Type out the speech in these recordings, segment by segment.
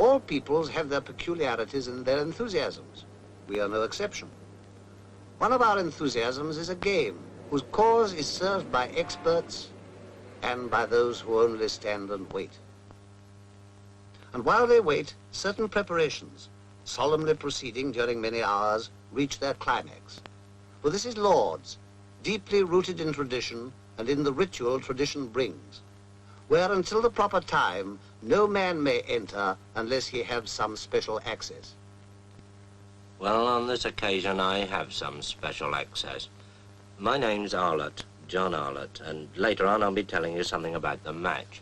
All peoples have their peculiarities and their enthusiasms. We are no exception. One of our enthusiasms is a game whose cause is served by experts and by those who only stand and wait. And while they wait, certain preparations, solemnly proceeding during many hours, reach their climax. For this is Lord's, deeply rooted in tradition and in the ritual tradition brings, where until the proper time, no man may enter unless he have some special access. Well, on this occasion, I have some special access. My name's Arlott, John Arlott, and later on I'll be telling you something about the match.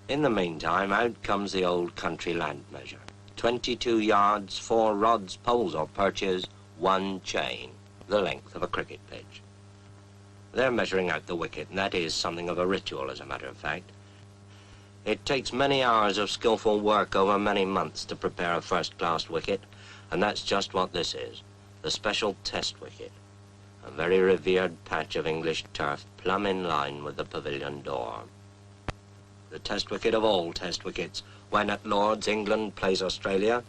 In the meantime, out comes the old country land measure. 22 yards, 4 rods, poles or perches, 1 chain, the length of a cricket pitch. They're measuring out the wicket, and that is something of a ritual, as a matter of fact. It takes many hours of skillful work over many months to prepare a first-class wicket, and that's just what this is, the special test wicket, a very revered patch of English turf plumb in line with the pavilion door. The test wicket of all test wickets, when at Lord's England plays Australia,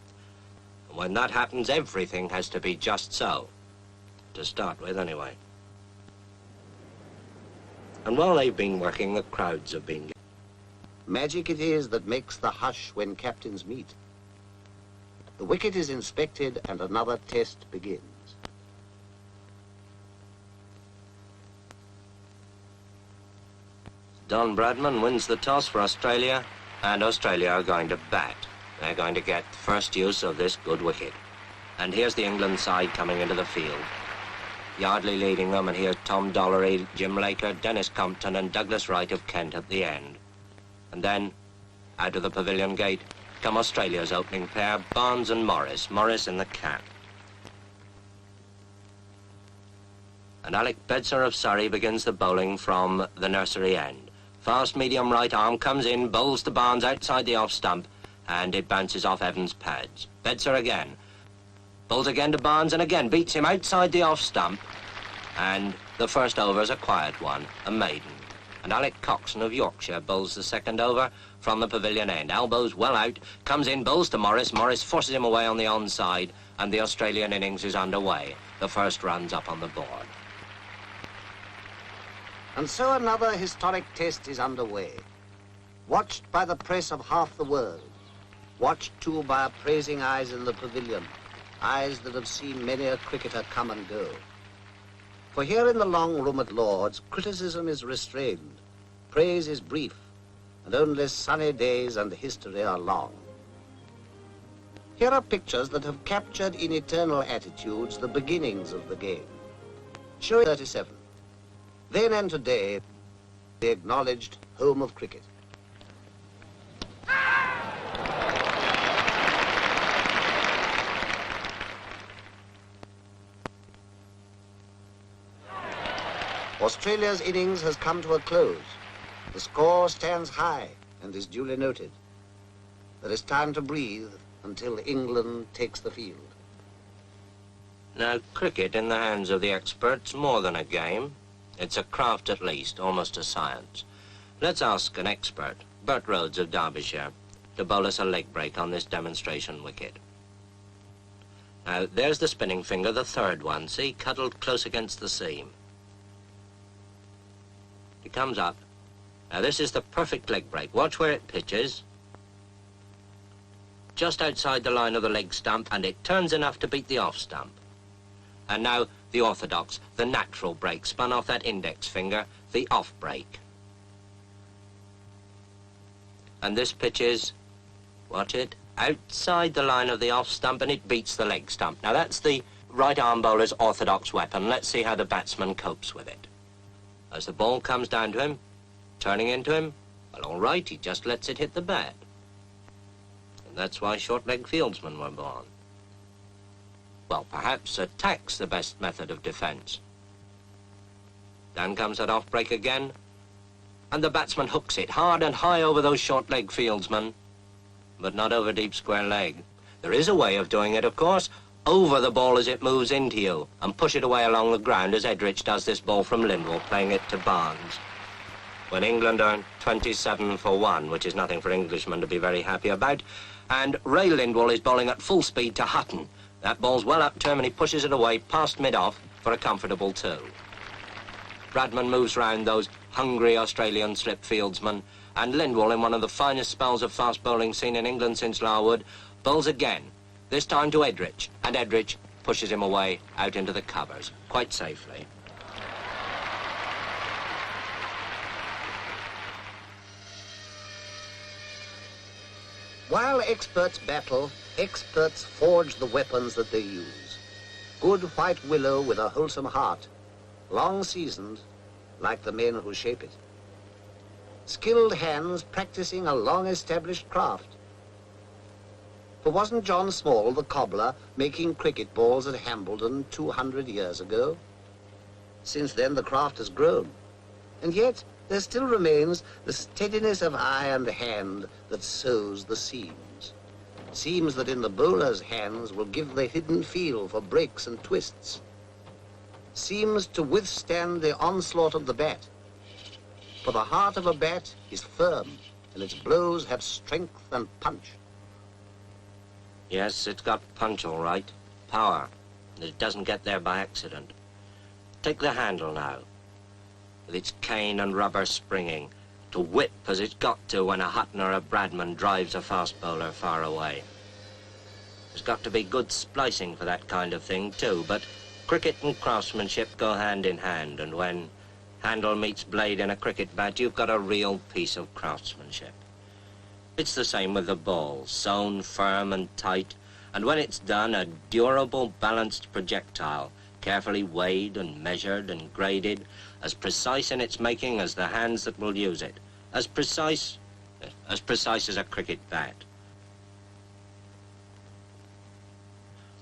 and when that happens, everything has to be just so, to start with anyway. And while they've been working, the crowds have been. Magic it is that makes the hush when captains meet. The wicket is inspected and another test begins. Don Bradman wins the toss for Australia, and Australia are going to bat. They're going to get first use of this good wicket. And here's the England side coming into the field. Yardley leading them, and here's Tom Dollery, Jim Laker, Dennis Compton, and Douglas Wright of Kent at the end. And then, out of the pavilion gate, come Australia's opening pair, Barnes and Morris, Morris in the cap. And Alec Bedser of Surrey begins the bowling from the nursery end. Fast medium right arm comes in, bowls to Barnes outside the off stump, and it bounces off Evans' pads. Bedser again. Bowls again to Barnes and again beats him outside the off stump. And the first over's a quiet one, a maiden. And Alec Coxon of Yorkshire bowls the second over from the pavilion end. Elbows well out, comes in, bowls to Morris. Morris forces him away on the onside, and the Australian innings is underway. The first run's up on the board. And so another historic test is underway, watched by the press of half the world, watched too by appraising eyes in the pavilion, eyes that have seen many a cricketer come and go. For here in the long room at Lord's, criticism is restrained, praise is brief, and only sunny days and history are long. Here are pictures that have captured in eternal attitudes the beginnings of the game. Showing 37. Then and today, the acknowledged home of cricket. Australia's innings has come to a close. The score stands high and is duly noted. There is time to breathe until England takes the field. Now, cricket in the hands of the experts, more than a game. It's a craft at least, almost a science. Let's ask an expert, Bert Rhodes of Derbyshire, to bowl us a leg break on this demonstration wicket. Now, there's the spinning finger, the third one, see, cuddled close against the seam. It comes up. Now, this is the perfect leg break. Watch where it pitches. Just outside the line of the leg stump, and it turns enough to beat the off stump. And now, the orthodox, the natural break, spun off that index finger, the off break. And this pitches, watch it, outside the line of the off stump, and it beats the leg stump. Now that's the right arm bowler's orthodox weapon. Let's see how the batsman copes with it. As the ball comes down to him, turning into him, well, all right, he just lets it hit the bat. And that's why short-leg fieldsmen were born. Well, perhaps attack's the best method of defense. Down comes that off break again, and the batsman hooks it hard and high over those short-leg fieldsmen, but not over deep square leg. There is a way of doing it, of course, over the ball as it moves into you, and push it away along the ground as Edrich does this ball from Lindwall, playing it to Barnes. when England earned 27 for 1, which is nothing for Englishmen to be very happy about. And Ray Lindwall is bowling at full speed to Hutton. That ball's well up term and he pushes it away past mid-off for a comfortable 2. Bradman moves round those hungry Australian slip fieldsmen, and Lindwall, in one of the finest spells of fast bowling seen in England since Larwood, bowls again, this time to Edrich, and Edrich pushes him away out into the covers, quite safely. While experts battle, experts forge the weapons that they use. Good white willow with a wholesome heart, long seasoned, like the men who shape it. Skilled hands practicing a long-established craft. For wasn't John Small, the cobbler, making cricket balls at Hambledon 200 years ago? Since then, the craft has grown. And yet, there still remains the steadiness of eye and hand that sews the seams. Seams that in the bowler's hands will give the hidden feel for breaks and twists. Seems to withstand the onslaught of the bat. For the heart of a bat is firm, and its blows have strength and punch. Yes, it's got punch all right, power, and it doesn't get there by accident. Take the handle now, with its cane and rubber springing, to whip as it's got to when a Hutton or a Bradman drives a fast bowler far away. There's got to be good splicing for that kind of thing too, but cricket and craftsmanship go hand in hand, and when handle meets blade in a cricket bat, you've got a real piece of craftsmanship. It's the same with the ball, sewn firm and tight, and when it's done, a durable, balanced projectile, carefully weighed and measured and graded, as precise in its making as the hands that will use it, as precise as a cricket bat.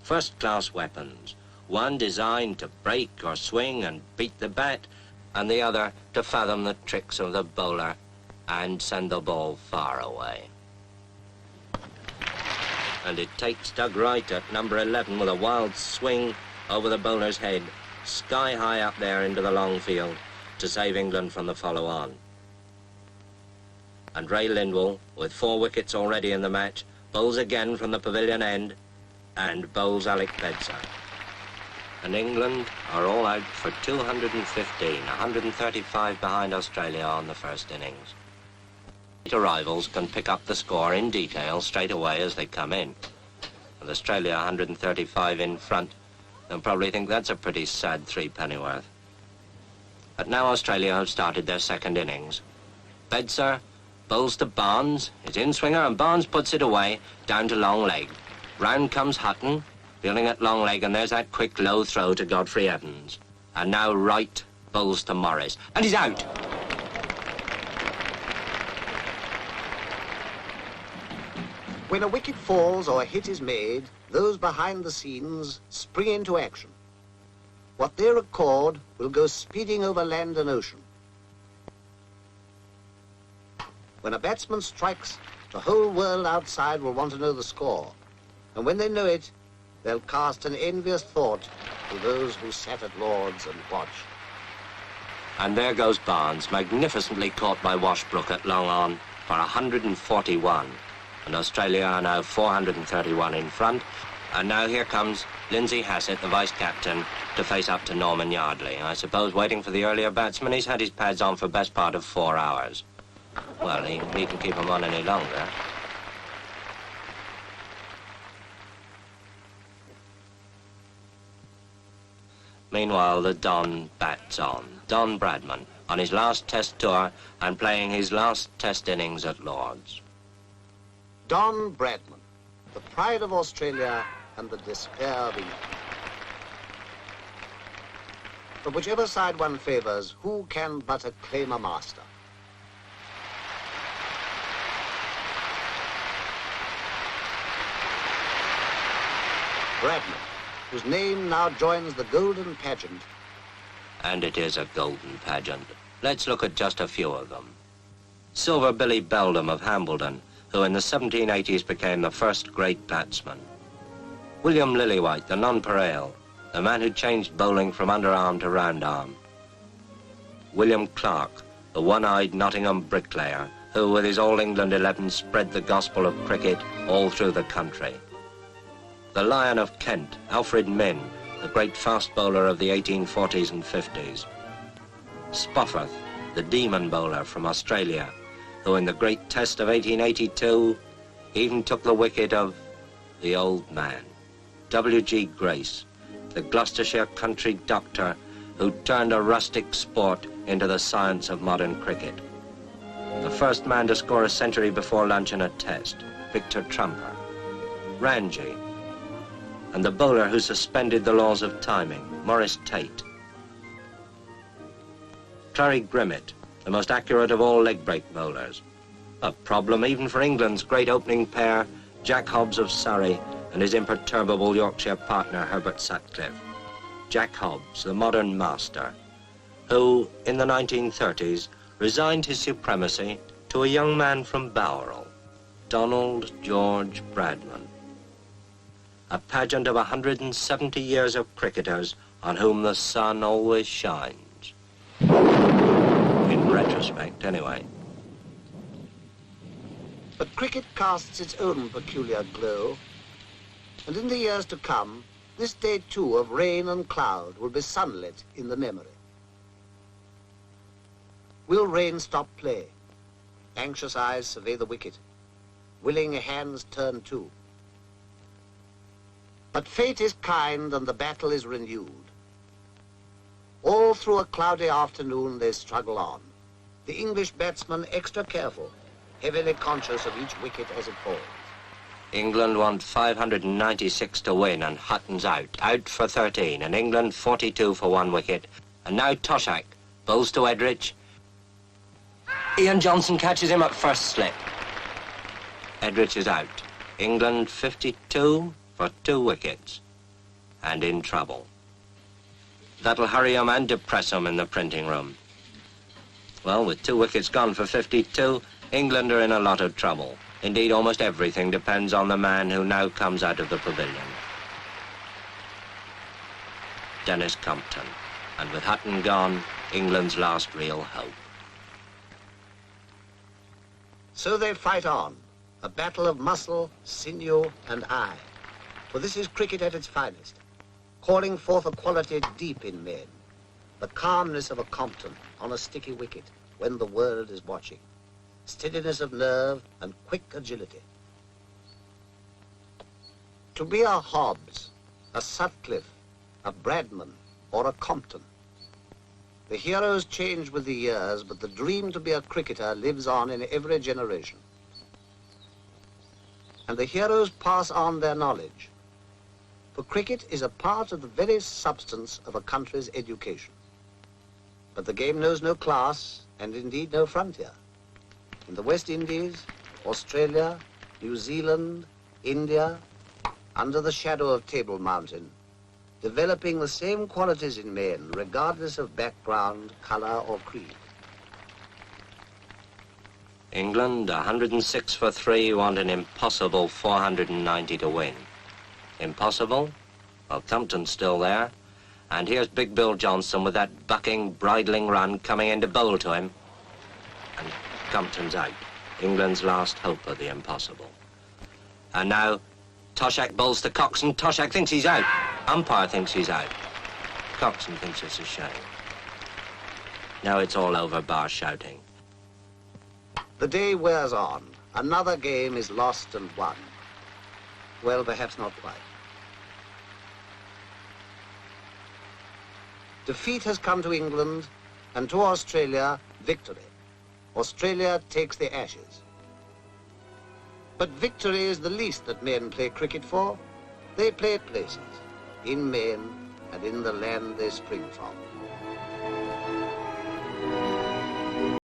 First-class weapons, one designed to break or swing and beat the bat, and the other to fathom the tricks of the bowler and send the ball far away. And it takes Doug Wright at number 11 with a wild swing over the bowler's head, sky high up there into the long field, to save England from the follow-on. And Ray Lindwall, with 4 wickets already in the match, bowls again from the pavilion end, and bowls Alec Bedser. And England are all out for 215, 135 behind Australia on the first innings. The rivals can pick up the score in detail straight away as they come in. With Australia 135 in front, they'll probably think that's a pretty sad 3-pennyworth. But now Australia have started their second innings. Bedser bowls to Barnes, his in-swinger, and Barnes puts it away, down to long leg. Round comes Hutton, fielding at long leg, and there's that quick low throw to Godfrey Evans. And now Wright bowls to Morris, and he's out. When a wicket falls or a hit is made, those behind the scenes spring into action. What they record will go speeding over land and ocean. When a batsman strikes, the whole world outside will want to know the score. And when they know it, they'll cast an envious thought to those who sat at Lord's and watched. And there goes Barnes, magnificently caught by Washbrook at long on for 141. And Australia are now 431 in front. And now here comes Lindsay Hassett, the vice-captain, to face up to Norman Yardley. I suppose waiting for the earlier batsman. He's had his pads on for best part of 4 hours. Well, he needn't keep them on any longer. Meanwhile, the Don bats on. Don Bradman, on his last Test tour and playing his last Test innings at Lord's. Don Bradman, the pride of Australia and the despair of England. But whichever side one favours, who can but acclaim a master? Bradman, whose name now joins the golden pageant. And it is a golden pageant. Let's look at just a few of them. Silver Billy Beldam of Hambledon, who in the 1780s became the first great batsman. William Lillywhite, the nonpareil, the man who changed bowling from underarm to round arm. William Clark, the one-eyed Nottingham bricklayer who, with his All England 11, spread the gospel of cricket all through the country. The Lion of Kent, Alfred Minn, the great fast bowler of the 1840s and 50s. Spofforth, the demon bowler from Australia, who in the great test of 1882 even took the wicket of the old man. W.G. Grace, the Gloucestershire country doctor who turned a rustic sport into the science of modern cricket. The first man to score a century before lunch in a test, Victor Trumper. Ranji, and the bowler who suspended the laws of timing, Maurice Tate. Clary Grimmett, the most accurate of all leg break bowlers. A problem even for England's great opening pair, Jack Hobbs of Surrey and his imperturbable Yorkshire partner, Herbert Sutcliffe. Jack Hobbs, the modern master, who, in the 1930s, resigned his supremacy to a young man from Bowral, Donald George Bradman. A pageant of 170 years of cricketers on whom the sun always shines. In retrospect, anyway. But cricket casts its own peculiar glow, and in the years to come, this day too of rain and cloud will be sunlit in the memory. Will rain stop play? Anxious eyes survey the wicket. Willing hands turn too. But fate is kind and the battle is renewed. All through a cloudy afternoon they struggle on. The English batsman extra careful, heavily conscious of each wicket as it falls. England want 596 to win and Hutton's out for 13, and England 42 for 1 wicket. And now Toshak bowls to Edrich. Ian Johnson catches him at first slip. Edrich is out. England 52 for 2 wickets and in trouble. That'll hurry him and depress him in the printing room. Well, with 2 wickets gone for 52, England are in a lot of trouble. Indeed, almost everything depends on the man who now comes out of the pavilion. Dennis Compton. And with Hutton gone, England's last real hope. So they fight on, a battle of muscle, sinew, and eye. For this is cricket at its finest, calling forth a quality deep in men, the calmness of a Compton on a sticky wicket when the world is watching, steadiness of nerve and quick agility. To be a Hobbs, a Sutcliffe, a Bradman, or a Compton. The heroes change with the years, but the dream to be a cricketer lives on in every generation. And the heroes pass on their knowledge. For cricket is a part of the very substance of a country's education. But the game knows no class, and indeed no frontier. In the West Indies, Australia, New Zealand, India, under the shadow of Table Mountain, developing the same qualities in men, regardless of background, color, or creed. England, 106 for 3, want an impossible 490 to win. Impossible? Well, Compton's still there. And here's Big Bill Johnson with that bucking, bridling run coming in to bowl to him. And Compton's out. England's last hope of the impossible. And now, Toshak bowls to Coxon. Toshak thinks he's out. Umpire thinks he's out. Coxon thinks it's a shame. Now it's all over, bar shouting. The day wears on. Another game is lost and won. Well, perhaps not quite. Defeat has come to England, and to Australia, victory. Australia takes the Ashes. But victory is the least that men play cricket for. They play places, in men and in the land they spring from.